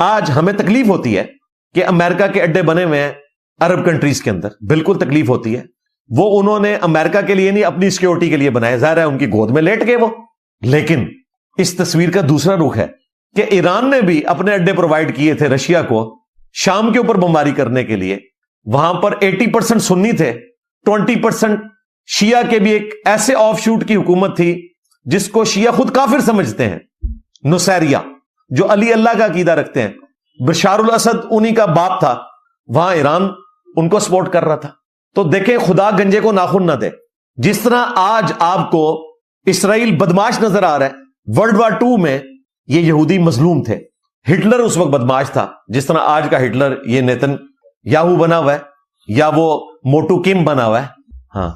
آج ہمیں تکلیف ہوتی ہے کہ امریکہ کے اڈے بنے ہوئے ہیں عرب کنٹریز کے اندر، بالکل تکلیف ہوتی ہے. وہ انہوں نے امریکہ کے لیے نہیں اپنی سیکیورٹی کے لیے بنائے، ظاہر ہے ان کی گود میں لیٹ گئے وہ. لیکن اس تصویر کا دوسرا رخ ہے کہ ایران نے بھی اپنے اڈے پرووائڈ کیے تھے رشیا کو شام کے اوپر بمباری کرنے کے لیے. وہاں پر 80% سنی تھے، 20% شیعہ کے بھی ایک ایسے آف شوٹ کی حکومت تھی جس کو شیعہ خود کافر سمجھتے ہیں، نصیریہ، جو علی اللہ کا عقیدہ رکھتے ہیں. بشار الاسد انہی کا باپ تھا، وہاں ایران ان کو سپورٹ کر رہا تھا. تو دیکھیں خدا گنجے کو ناخن نہ دے. جس طرح آج آپ کو اسرائیل بدماش نظر آ رہا ہے، ورلڈ وار 2 میں یہ یہودی مظلوم تھے، ہٹلر اس وقت بدماش تھا. جس طرح آج کا ہٹلر یہ نیتن یاہو بنا ہوا ہے یا وہ موٹو کم بنا ہوا ہے. ہاں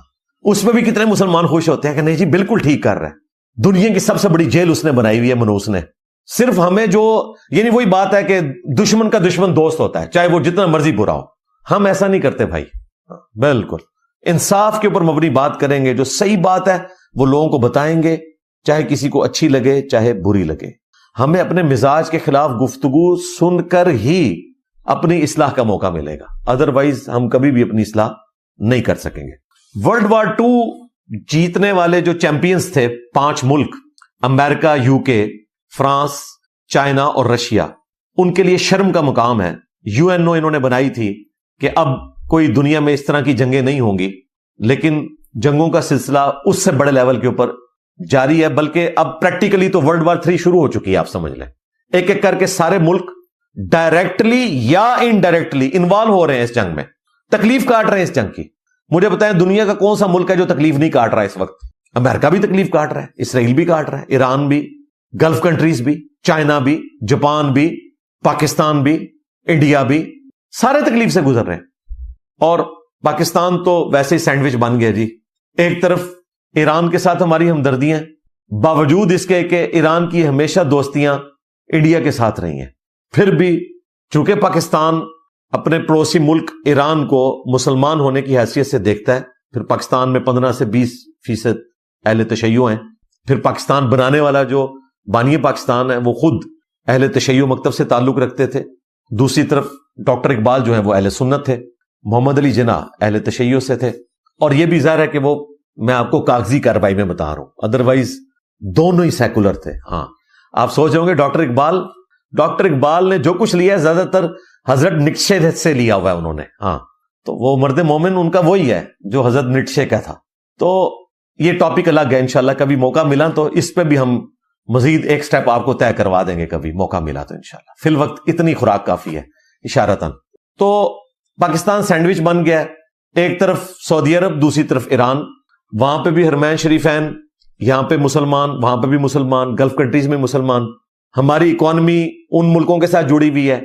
اس میں بھی کتنے مسلمان خوش ہوتے ہیں کہ نہیں جی بالکل ٹھیک کر رہا ہے. دنیا کی سب سے بڑی جیل اس نے بنائی ہوئی ہے منوس نے. صرف ہمیں جو یعنی وہی بات ہے کہ دشمن کا دشمن دوست ہوتا ہے، چاہے وہ جتنا مرضی برا ہو. ہم ایسا نہیں کرتے بھائی. بالکل انصاف کے اوپر مبنی بات کریں گے، جو صحیح بات ہے وہ لوگوں کو بتائیں گے، چاہے کسی کو اچھی لگے چاہے بری لگے. ہمیں اپنے مزاج کے خلاف گفتگو سن کر ہی اپنی اصلاح کا موقع ملے گا، ادروائز ہم کبھی بھی اپنی اصلاح نہیں کر سکیں گے۔ ورلڈ وار ٹو جیتنے والے جو چیمپئنز تھے 5 ملک، امریکہ، UK، فرانس، چائنا اور رشیا، ان کے لیے شرم کا مقام ہے۔ UNO انہوں نے بنائی تھی کہ اب کوئی دنیا میں اس طرح کی جنگیں نہیں ہوں گی، لیکن جنگوں کا سلسلہ اس سے بڑے لیول کے اوپر جاری ہے، بلکہ اب پریکٹیکلی تو ورلڈ وار 3 شروع ہو چکی ہے، آپ سمجھ لیں۔ ایک ایک کر کے سارے ملک ڈائریکٹلی یا انڈائریکٹلی انوالو ہو رہے ہیں اس جنگ میں، تکلیف کاٹ رہے ہیں اس جنگ کی۔ مجھے بتائیں دنیا کا کون سا ملک ہے جو تکلیف نہیں کاٹ رہا ہے اس وقت؟ امریکہ بھی تکلیف کاٹ رہا ہے، اسرائیل بھی کاٹ رہا ہے، ایران بھی، گلف کنٹریز بھی، چائنا بھی، جاپان بھی، پاکستان بھی، انڈیا بھی، سارے تکلیف سے گزر رہے ہیں۔ اور پاکستان تو ویسے ہی سینڈوچ بن گیا جی۔ ایک طرف ایران کے ساتھ ہماری ہمدردیاں، باوجود اس کے کہ ایران کی ہمیشہ دوستیاں انڈیا کے ساتھ رہی ہیں، پھر بھی چونکہ پاکستان اپنے پڑوسی ملک ایران کو مسلمان ہونے کی حیثیت سے دیکھتا ہے، پھر پاکستان میں 15 سے 20% اہل تشیع ہیں، پھر پاکستان بنانے والا جو بانی پاکستان ہے وہ خود اہل تشیع مکتب سے تعلق رکھتے تھے، دوسری طرف ڈاکٹر اقبال جو ہیں وہ اہل سنت تھے، محمد علی جناح اہل تشیع سے تھے، اور یہ بھی ظاہر ہے کہ وہ میں آپ کو کاغذی کارروائی میں بتا رہا ہوں، ادروائز دونوں ہی سیکولر تھے۔ ہاں آپ سوچ رہے ہوں گے ڈاکٹر اقبال نے جو کچھ لیا ہے زیادہ تر حضرت نیٹشے سے لیا ہوا ہے انہوں نے، ہاں تو وہ مرد مومن ان کا وہی ہے جو حضرت نیٹشے کا تھا۔ تو یہ ٹاپک الگ ہے، انشاءاللہ کبھی موقع ملا تو اس پہ بھی ہم مزید ایک سٹیپ آپ کو طے کروا دیں گے، کبھی موقع ملا تو انشاءاللہ۔ فی الوقت اتنی خوراک کافی ہے اشارتاً۔ تو پاکستان سینڈوچ بن گیا ہے، ایک طرف سعودی عرب، دوسری طرف ایران، وہاں پہ بھی حرمین شریفین، یہاں پہ مسلمان، وہاں پہ بھی مسلمان، گلف کنٹریز میں مسلمان۔ ہماری اکانومی ان ملکوں کے ساتھ جڑی ہوئی ہے،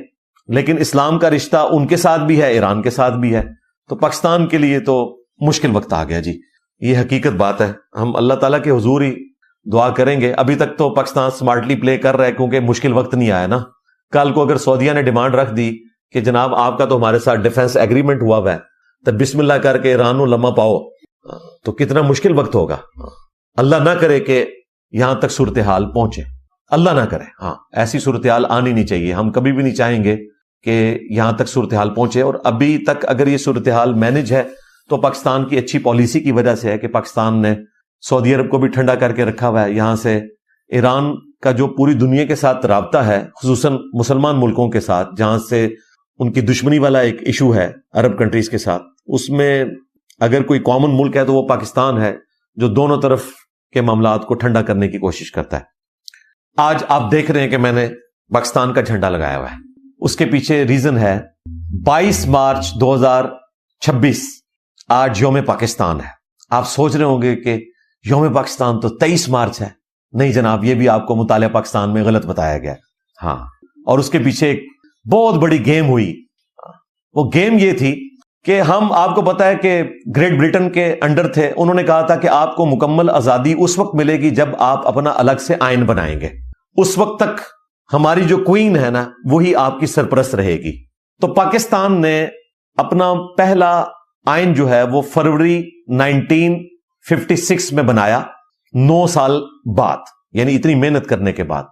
لیکن اسلام کا رشتہ ان کے ساتھ بھی ہے، ایران کے ساتھ بھی ہے۔ تو پاکستان کے لیے تو مشکل وقت آ گیا جی، یہ حقیقت بات ہے۔ ہم اللہ تعالیٰ کے حضور ہی دعا کریں گے۔ ابھی تک تو پاکستان سمارٹلی پلے کر رہا ہے کیونکہ مشکل وقت نہیں آیا نا۔ کل کو اگر سعودیہ نے ڈیمانڈ رکھ دی کہ جناب آپ کا تو ہمارے ساتھ ڈیفنس ایگریمنٹ ہوا ہوا ہے، تو بسم اللہ کر کے ایران و لمحہ پاؤ، تو کتنا مشکل وقت ہوگا۔ اللہ نہ کرے کہ یہاں تک صورتحال پہنچے، اللہ نہ کرے، ہاں ایسی صورتحال آنی نہیں چاہیے۔ ہم کبھی بھی نہیں چاہیں گے کہ یہاں تک صورتحال پہنچے، اور ابھی تک اگر یہ صورتحال مینج ہے تو پاکستان کی اچھی پالیسی کی وجہ سے ہے کہ پاکستان نے سعودی عرب کو بھی ٹھنڈا کر کے رکھا ہوا ہے۔ یہاں سے ایران کا جو پوری دنیا کے ساتھ رابطہ ہے، خصوصاً مسلمان ملکوں کے ساتھ جہاں سے ان کی دشمنی والا ایک ایشو ہے عرب کنٹریز کے ساتھ، اس میں اگر کوئی کامن ملک ہے تو وہ پاکستان ہے جو دونوں طرف کے معاملات کو ٹھنڈا کرنے کی کوشش کرتا ہے۔ آج آپ دیکھ رہے ہیں کہ میں نے پاکستان کا جھنڈا لگایا ہوا ہے، اس کے پیچھے ریزن ہے 22 مارچ 2026 آج یوم پاکستان ہے۔ آپ سوچ رہے ہوں گے کہ یوم پاکستان تو 23 مارچ ہے۔ نہیں جناب، یہ بھی آپ کو مطالعہ پاکستان میں غلط بتایا گیا۔ ہاں، اور اس کے پیچھے ایک بہت بڑی گیم ہوئی۔ وہ گیم یہ تھی کہ ہم، آپ کو پتا ہے کہ گریٹ برٹن کے انڈر تھے، انہوں نے کہا تھا کہ آپ کو مکمل آزادی اس وقت ملے گی جب آپ اپنا الگ سے آئین بنائیں گے، اس وقت تک ہماری جو کوئین ہے نا وہی آپ کی سرپرست رہے گی۔ تو پاکستان نے اپنا پہلا آئین جو ہے وہ فروری 1956 میں بنایا، 9 سال بعد، یعنی اتنی محنت کرنے کے بعد،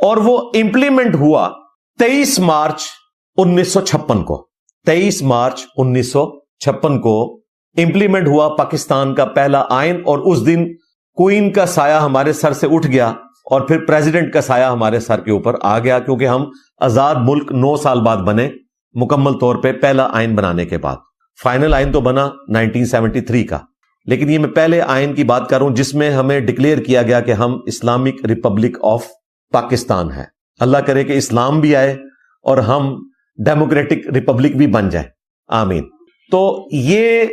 اور وہ امپلیمنٹ ہوا 23 مارچ 1956 کو۔ 23 مارچ 1956 کو امپلیمنٹ ہوا پاکستان کا پہلا آئین، اور اس دن کوئین کا سایہ ہمارے سر سے اٹھ گیا اور پھر پریزیڈنٹ کا سایہ ہمارے سر کے اوپر آ گیا، کیونکہ ہم آزاد ملک 9 سال بعد بنے، مکمل طور پہ پہلا آئین بنانے کے بعد۔ فائنل آئین تو بنا 1973 کا، لیکن یہ میں پہلے آئین کی بات کر رہا ہوں جس میں ہمیں ڈکلیئر کیا گیا کہ ہم اسلامک ریپبلک آف پاکستان ہے۔ اللہ کرے کہ اسلام بھی آئے اور ہم ڈیموکریٹک ریپبلک بھی بن جائے، آمین۔ تو یہ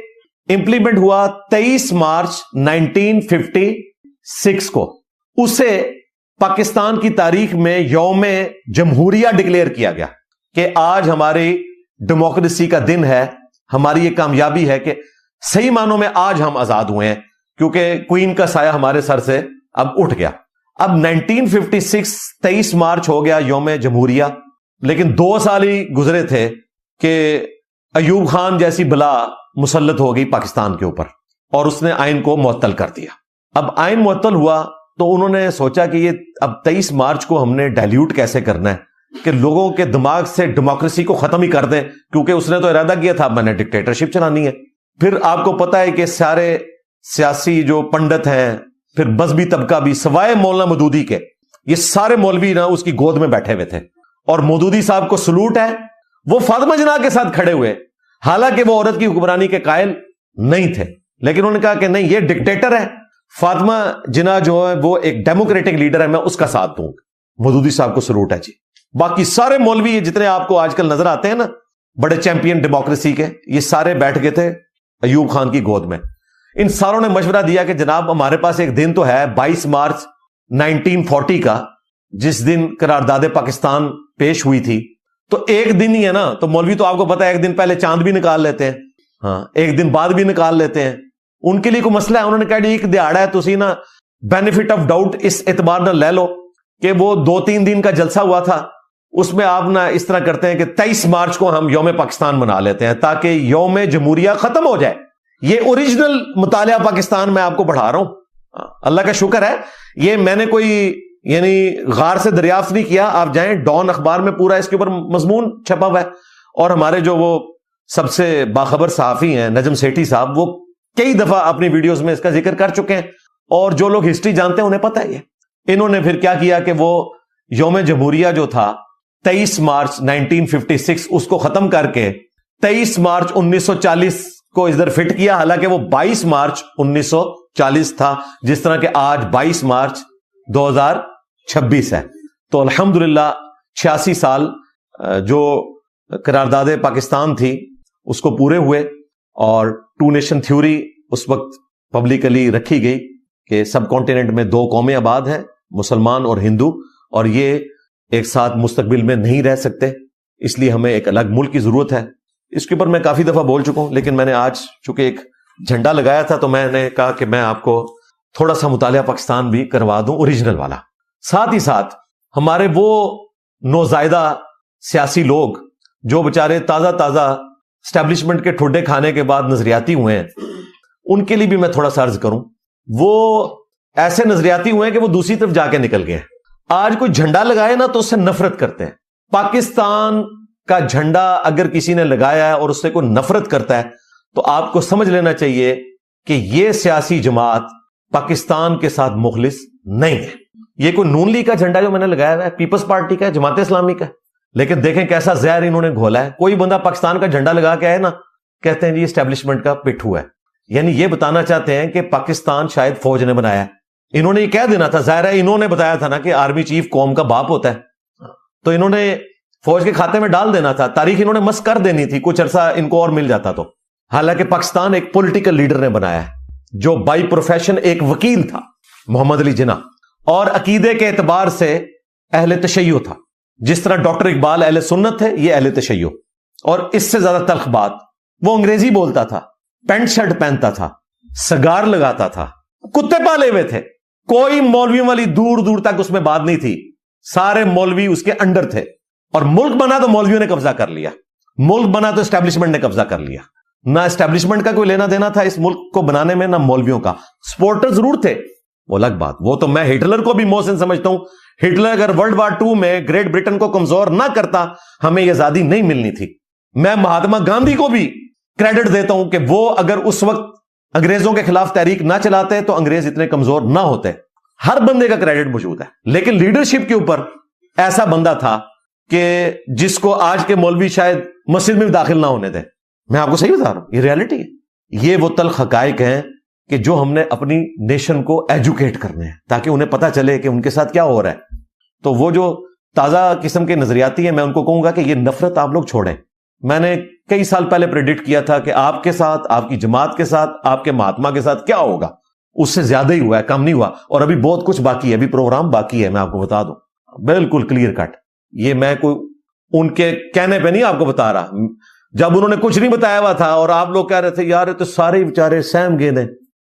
امپلیمنٹ ہوا 23 مارچ 1956 کو۔ اسے پاکستان کی تاریخ میں یوم جمہوریہ ڈکلیئر کیا گیا کہ آج ہماری ڈیموکریسی کا دن ہے، ہماری یہ کامیابی ہے کہ صحیح معنوں میں آج ہم آزاد ہوئے ہیں، کیونکہ کوئین کا سایہ ہمارے سر سے اب اٹھ گیا۔ اب 1956 23 مارچ ہو گیا یوم جمہوریہ، لیکن 2 سال ہی گزرے تھے کہ ایوب خان جیسی بلا مسلط ہو گئی پاکستان کے اوپر، اور اس نے آئین کو معطل کر دیا۔ اب آئین معطل ہوا تو انہوں نے سوچا کہ یہ اب 23 مارچ کو ہم نے ڈائلیوٹ کیسے کرنا ہے، کہ لوگوں کے دماغ سے ڈیموکریسی کو ختم ہی کر دیں، کیونکہ اس نے تو ارادہ کیا تھا میں نے ڈکٹیٹرشپ چلانی ہے۔ پھر آپ کو پتا ہے کہ سارے سیاسی جو پنڈت ہیں، پھر مذہبی طبقہ بھی، سوائے مولانا مودودی کے، یہ سارے مولوی نا اس کی گود میں بیٹھے ہوئے تھے، اور مودودی صاحب کو سلوٹ ہے، وہ فاطمہ جناح کے ساتھ کھڑے ہوئے، حالانکہ وہ عورت کی حکمرانی کے قائل نہیں تھے، لیکن انہوں نے کہا کہ نہیں، یہ ڈکٹیٹر ہے، فاطمہ جناح جو ہے وہ ایک ڈیموکریٹک لیڈر ہے، میں اس کا ساتھ دوں گا۔ مودودی صاحب کو سلوٹ ہے جی۔ باقی سارے مولوی جتنے آپ کو آج کل نظر آتے ہیں نا، بڑے چیمپئن ڈیموکریسی کے، یہ سارے بیٹھ گئے تھے ایوب خان کی گود میں۔ ان ساروں نے مشورہ دیا کہ جناب ہمارے پاس ایک دن تو ہے 22 مارچ 1940 کا، جس دن قرارداد پاکستان پیش ہوئی تھی، تو ایک دن ہی ہے نا، تو مولوی تو آپ کو پتا ہے ایک دن پہلے چاند بھی نکال لیتے ہیں، ہاں ایک دن بعد بھی نکال لیتے ہیں، ان کے لیے کوئی مسئلہ ہے؟ انہوں نے کہا ایک دہاڑا ہے، تسی نا بینیفٹ آف ڈاؤٹ اس اعتبار نہ لے لو کہ وہ 2-3 دن کا جلسہ ہوا تھا، اس میں آپ نا اس طرح کرتے ہیں کہ 23 مارچ کو ہم یوم پاکستان منا لیتے ہیں تاکہ یوم جمہوریہ ختم ہو جائے۔ یہ اوریجنل مطالعہ پاکستان میں آپ کو بڑھا رہا ہوں، اللہ کا شکر ہے، یہ میں نے کوئی یعنی غار سے دریافت نہیں کیا، آپ جائیں ڈان اخبار میں پورا اس کے اوپر مضمون چھپا ہوا ہے، اور ہمارے جو وہ سب سے باخبر صحافی ہیں نجم سیٹھی صاحب، وہ کئی دفعہ اپنی ویڈیوز میں اس کا ذکر کر چکے ہیں، اور جو لوگ ہسٹری جانتے ہیں انہیں پتہ ہے یہ۔ انہوں نے پھر کیا کیا کہ وہ یوم جمہوریہ جو تھا 23 مارچ 1956 اس کو ختم کر کے 23 مارچ 1940 کو ادھر فٹ کیا، حالانکہ وہ 22 مارچ 1940 تھا، جس طرح کہ آج 22 مارچ 2026 ہے۔ تو الحمدللہ 86 سال جو قرارداد پاکستان تھی اس کو پورے ہوئے، اور 2 نیشن تھیوری اس وقت پبلکلی رکھی گئی کہ سب کانٹیننٹ میں 2 قومیں آباد ہیں، مسلمان اور ہندو، اور یہ ایک ساتھ مستقبل میں نہیں رہ سکتے، اس لیے ہمیں ایک الگ ملک کی ضرورت ہے۔ اس کے اوپر میں کافی دفعہ بول چکا ہوں، لیکن میں نے آج چونکہ ایک جھنڈا لگایا تھا تو میں نے کہا کہ میں آپ کو تھوڑا سا مطالعہ پاکستان بھی کروا دوں اوریجنل والا۔ ساتھ ہی ساتھ ہمارے وہ نوزائیدہ سیاسی لوگ جو بچارے تازہ اسٹیبلشمنٹ کے ٹھڈے کھانے کے بعد نظریاتی ہوئے ہیں، ان کے لیے بھی میں تھوڑا سا عرض کروں، وہ ایسے نظریاتی ہوئے ہیں کہ وہ دوسری طرف جا کے نکل گئے ہیں۔ آج کوئی جھنڈا لگائے نا تو اس سے نفرت کرتے ہیں۔ پاکستان کا جھنڈا اگر کسی نے لگایا ہے اور اس سے کوئی نفرت کرتا ہے تو آپ کو سمجھ لینا چاہیے کہ یہ سیاسی جماعت پاکستان کے ساتھ مخلص نہیں ہے۔ یہ کوئی نون لیگ کا جھنڈا جو میں نے لگایا ہوا ہے، پیپلز پارٹی کا ہے، جماعت اسلامی کا ہے، لیکن دیکھیں کیسا زہر انہوں نے گھولا ہے۔ کوئی بندہ پاکستان کا جھنڈا لگا کے آئے نا، کہتے ہیں جی اسٹیبلشمنٹ کا پٹھو ہے، یعنی یہ بتانا چاہتے ہیں کہ پاکستان شاید فوج نے بنایا ہے۔ انہوں نے یہ کہہ دینا تھا، ظاہر ہے انہوں نے بتایا تھا نا کہ آرمی چیف قوم کا باپ ہوتا ہے، تو انہوں نے فوج کے کھاتے میں ڈال دینا تھا، تاریخ انہوں نے مس کر دینی تھی، کچھ عرصہ ان کو اور مل جاتا تو۔ حالانکہ پاکستان ایک پولیٹیکل لیڈر نے بنایا ہے جو بائی پروفیشن ایک وکیل تھا، محمد علی جناح، اور عقیدے کے اعتبار سے اہل تشیع تھا، جس طرح ڈاکٹر اقبال اہل سنت ہے، یہ اہل تشیع۔ اور اس سے زیادہ تلخ بات، وہ انگریزی بولتا تھا، پینٹ شرٹ پہنتا تھا، سگار لگاتا تھا، کتے پالے ہوئے تھے، کوئی مولویوں والی دور دور تک اس میں بات نہیں تھی، سارے مولوی اس کے انڈر تھے، اور ملک بنا تو مولویوں نے قبضہ کر لیا، ملک بنا تو اسٹیبلشمنٹ نے قبضہ کر لیا۔ نہ اسٹیبلشمنٹ کا کوئی لینا دینا تھا اس ملک کو بنانے میں، نہ مولویوں کا۔ سپورٹر ضرور تھے، وہ الگ بات، وہ تو میں ہٹلر کو بھی محسن سمجھتا ہوں۔ ہٹلر اگر ورلڈ وار 2 میں گریٹ برٹن کو کمزور نہ کرتا، ہمیں یہ آزادی نہیں ملنی تھی۔ میں مہاتما گاندھی کو بھی کریڈٹ دیتا ہوں کہ وہ اگر اس وقت انگریزوں کے خلاف تحریک نہ چلاتے تو انگریز اتنے کمزور نہ ہوتے۔ ہر بندے کا کریڈٹ موجود ہے، لیکن لیڈرشپ کے اوپر ایسا بندہ تھا کہ جس کو آج کے مولوی شاید مسجد میں بھی داخل نہ ہونے دیں۔ میں آپ کو صحیح بتا رہا ہوں، یہ ریالٹی ہے۔ یہ وہ تلخ حقائق ہیں کہ جو ہم نے اپنی نیشن کو ایجوکیٹ کرنے ہیں تاکہ انہیں پتہ چلے کہ ان کے ساتھ کیا ہو رہا ہے۔ تو وہ جو تازہ قسم کے نظریاتی ہیں، میں ان کو کہوں گا کہ یہ نفرت آپ لوگ چھوڑیں۔ میں نے کئی سال پہلے پریڈکٹ کیا تھا کہ آپ کے ساتھ، آپ کی جماعت کے ساتھ، آپ کے مہاتما کے ساتھ کیا ہوگا، اس سے زیادہ ہی ہوا ہے، کم نہیں ہوا، اور ابھی بہت کچھ باقی ہے، ابھی پروگرام باقی ہے، میں آپ کو بتا دوں، بالکل کلیئر کٹ۔ یہ میں کوئی ان کے کہنے پہ نہیں آپ کو بتا رہا، جب انہوں نے کچھ نہیں بتایا ہوا تھا اور آپ لوگ کہہ رہے تھے یار تو سارے بیچارے سہم گئے ہیں،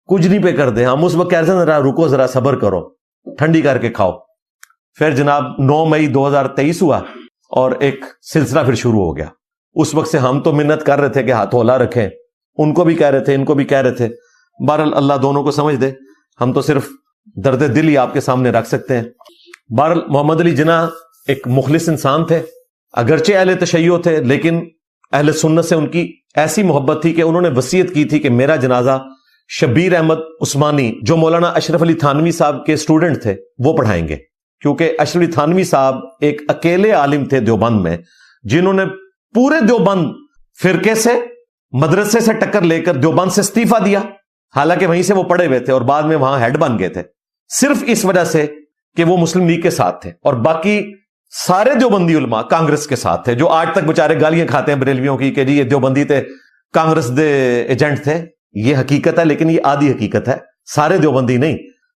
کچھ نہیں پہ کر دیں، ہم اس وقت کہہ رہے تھے ذرا رکو، ذرا صبر کرو، ٹھنڈی کر کے کھاؤ۔ پھر جناب 9 مئی 2023 ہوا اور ایک سلسلہ پھر شروع ہو گیا۔ اس وقت سے ہم تو منت کر رہے تھے کہ ہاتھ اولا رکھیں، ان کو بھی کہہ رہے تھے، ان کو بھی کہہ رہے تھے، بہرحال اللہ دونوں کو سمجھ دے، ہم تو صرف درد دل ہی آپ کے سامنے رکھ سکتے ہیں۔ بہرحال محمد علی جناح ایک مخلص انسان تھے، اگرچہ اہل تشیع تھے لیکن اہل سنت سے ان کی ایسی محبت تھی کہ انہوں نے وصیت کی تھی کہ میرا جنازہ شبیر احمد عثمانی جو مولانا اشرف علی تھانوی صاحب کے اسٹوڈنٹ تھے وہ پڑھائیں گے، کیونکہ اشرف علی تھانوی صاحب ایک اکیلے عالم تھے دیوبند میں جنہوں نے پورے دیوبند فرقے سے مدرسے سے ٹکر لے کر دیوبند سے استعفیٰ دیا، حالانکہ وہیں سے وہ پڑھے ہوئے تھے اور بعد میں وہاں ہیڈ بن گئے تھے، صرف اس وجہ سے کہ وہ مسلم لیگ کے ساتھ تھے، اور باقی سارے دیوبندی علماء کانگریس کے ساتھ تھے، جو آج تک بیچارے گالیاں کھاتے ہیں بریلویوں کی کہ جی یہ دیوبندی تھے، کانگریس دے ایجنٹ تھے۔ یہ حقیقت ہے لیکن یہ آدھی حقیقت ہے، سارے دیوبندی نہیں۔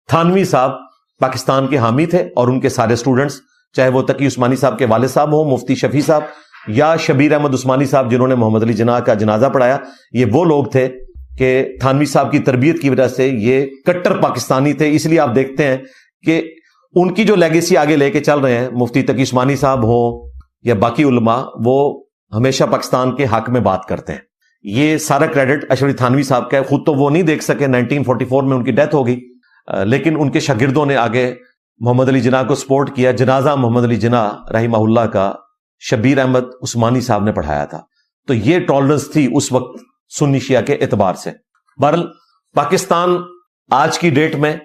تھانوی صاحب پاکستان کے حامی تھے اور ان کے سارے سٹوڈنٹس، چاہے وہ تقی عثمانی صاحب کے والد صاحب ہوں، مفتی شفیع صاحب، یا شبیر احمد عثمانی صاحب جنہوں نے محمد علی جناح کا جنازہ پڑھایا، یہ وہ لوگ تھے کہ تھانوی صاحب کی تربیت کی وجہ سے یہ کٹر پاکستانی تھے۔ اس لیے آپ دیکھتے ہیں کہ ان کی جو لیگیسی آگے لے کے چل رہے ہیں، مفتی تقی عثمانی صاحب ہوں یا باقی علماء، وہ ہمیشہ پاکستان کے حق میں بات کرتے ہیں۔ یہ سارا کریڈٹ اشرف علی تھانوی صاحب کا ہے، خود تو وہ نہیں دیکھ سکے، 1944 میں ان کی ڈیتھ ہو گئی، لیکن ان کے شاگردوں نے آگے محمد علی جناح کو سپورٹ کیا۔ جنازہ محمد علی جناح رحمہ اللہ کا شبیر احمد عثمانی صاحب نے پڑھایا تھا، تو یہ ٹالرنس تھی اس وقت سنی شیعہ کے اعتبار سے۔ بہرحال پاکستان آج کی ڈیٹ میں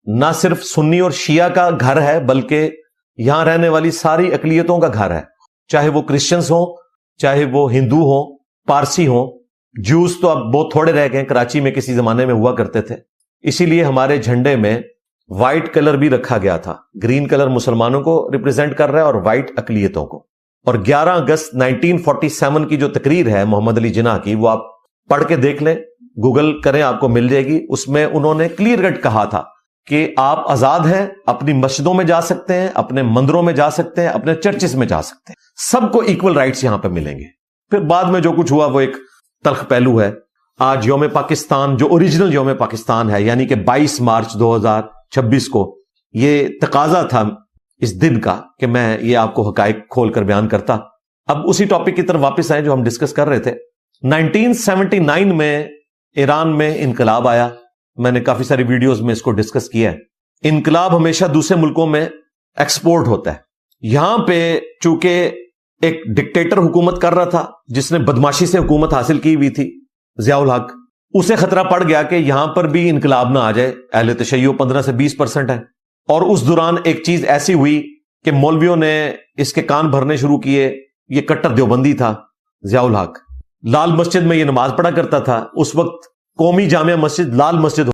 نہ صرف سنی اور شیعہ کا گھر ہے بلکہ یہاں رہنے والی ساری اقلیتوں کا گھر ہے، چاہے وہ کرسچنز ہوں، چاہے وہ ہندو ہوں، پارسی ہوں، جوز تو اب بہت تھوڑے رہ گئے، کراچی میں کسی زمانے میں ہوا کرتے تھے، اسی لیے ہمارے جھنڈے میں وائٹ کلر بھی رکھا گیا تھا۔ گرین کلر مسلمانوں کو ریپرزینٹ کر رہا ہے اور وائٹ اقلیتوں کو۔ اور 11 اگست 1947 کی جو تقریر ہے محمد علی جناح کی، وہ آپ پڑھ کے دیکھ لیں، گوگل کریں، آپ کو مل جائے گی۔ اس میں انہوں نے کلیئر کٹ کہا تھا کہ آپ آزاد ہیں، اپنی مسجدوں میں جا سکتے ہیں، اپنے مندروں میں جا سکتے ہیں، اپنے چرچز میں جا سکتے ہیں، سب کو ایکول رائٹس یہاں پہ ملیں گے۔ پھر بعد میں جو کچھ ہوا وہ ایک تلخ پہلو ہے۔ آج یوم پاکستان جو اوریجنل یوم پاکستان ہے، یعنی کہ 22 مارچ 2026 کو، یہ تقاضا تھا اس دن کا کہ میں یہ آپ کو حقائق کھول کر بیان کرتا۔ اب اسی ٹاپک کی طرف واپس آئیں جو ہم ڈسکس کر رہے تھے۔ 1979 میں ایران میں انقلاب آیا، میں نے کافی ساری ویڈیوز میں اس کو ڈسکس کیا ہے۔ انقلاب ہمیشہ دوسرے ملکوں میں ایکسپورٹ ہوتا ہے، یہاں پہ چونکہ ایک ڈکٹیٹر حکومت کر رہا تھا جس نے بدماشی سے حکومت حاصل کی ہوئی تھی، ضیاء الحق، اسے خطرہ پڑ گیا کہ یہاں پر بھی انقلاب نہ آ جائے۔ اہل تشیع 15 سے 20% ہے، اور اس دوران ایک چیز ایسی ہوئی کہ مولویوں نے اس کے کان بھرنے شروع کیے۔ یہ کٹر دیوبندی تھا ضیاء الحق، لال مسجد میں یہ نماز پڑھا کرتا تھا، اس وقت قومی جامع مسجد لال مسجد